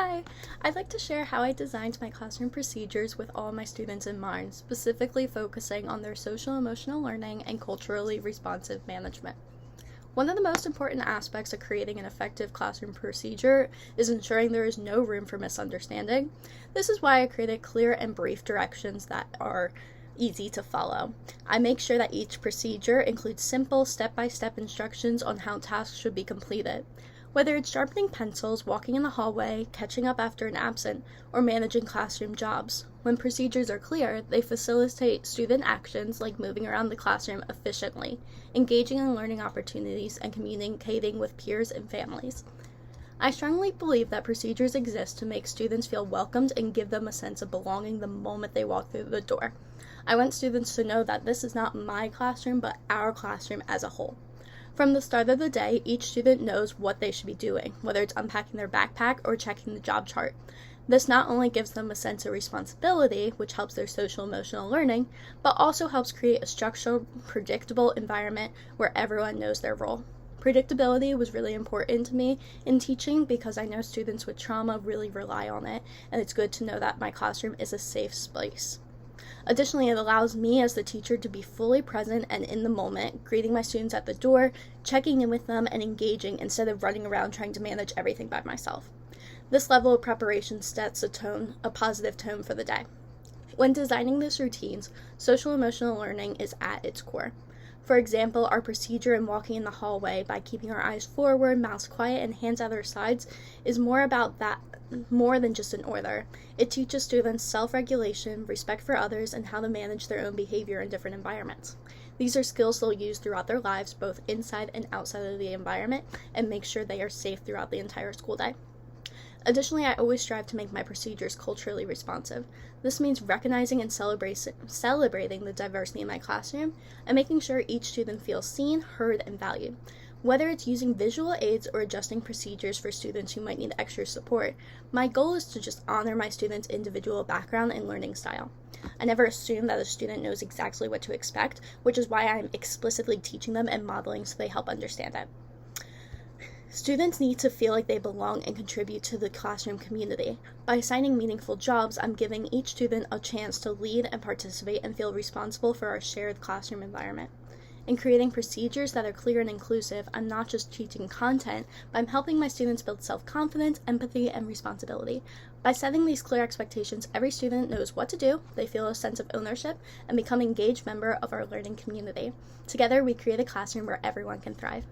Hi! I'd like to share how I designed my classroom procedures with all my students in mind, specifically focusing on their social emotional learning and culturally responsive management. One of the most important aspects of creating an effective classroom procedure is ensuring there is no room for misunderstanding. This is why I created clear and brief directions that are easy to follow. I make sure that each procedure includes simple step-by-step instructions on how tasks should be completed. Whether it's sharpening pencils, walking in the hallway, catching up after an absent, or managing classroom jobs. When procedures are clear, they facilitate student actions like moving around the classroom efficiently, engaging in learning opportunities, and communicating with peers and families. I strongly believe that procedures exist to make students feel welcomed and give them a sense of belonging the moment they walk through the door. I want students to know that this is not my classroom, but our classroom as a whole. From the start of the day, each student knows what they should be doing, whether it's unpacking their backpack or checking the job chart. This not only gives them a sense of responsibility, which helps their social-emotional learning, but also helps create a structured, predictable environment where everyone knows their role. Predictability was really important to me in teaching because I know students with trauma really rely on it, and it's good to know that my classroom is a safe space. Additionally, it allows me as the teacher to be fully present and in the moment, greeting my students at the door, checking in with them, and engaging instead of running around trying to manage everything by myself. This level of preparation sets a positive tone for the day. When designing these routines, social emotional learning is at its core. For example, our procedure in walking in the hallway by keeping our eyes forward, mouths quiet, and hands at our sides is more than just an order. It teaches students self-regulation, respect for others, and how to manage their own behavior in different environments. These are skills they'll use throughout their lives, both inside and outside of the environment, and make sure they are safe throughout the entire school day. Additionally, I always strive to make my procedures culturally responsive. This means recognizing and celebrating the diversity in my classroom and making sure each student feels seen, heard, and valued. Whether it's using visual aids or adjusting procedures for students who might need extra support, my goal is to just honor my students' individual background and learning style. I never assume that a student knows exactly what to expect, which is why I'm explicitly teaching them and modeling so they help understand it. Students need to feel like they belong and contribute to the classroom community. By assigning meaningful jobs, I'm giving each student a chance to lead and participate and feel responsible for our shared classroom environment. In creating procedures that are clear and inclusive, I'm not just teaching content, but I'm helping my students build self-confidence, empathy, and responsibility. By setting these clear expectations, every student knows what to do, they feel a sense of ownership, and become an engaged member of our learning community. Together, we create a classroom where everyone can thrive.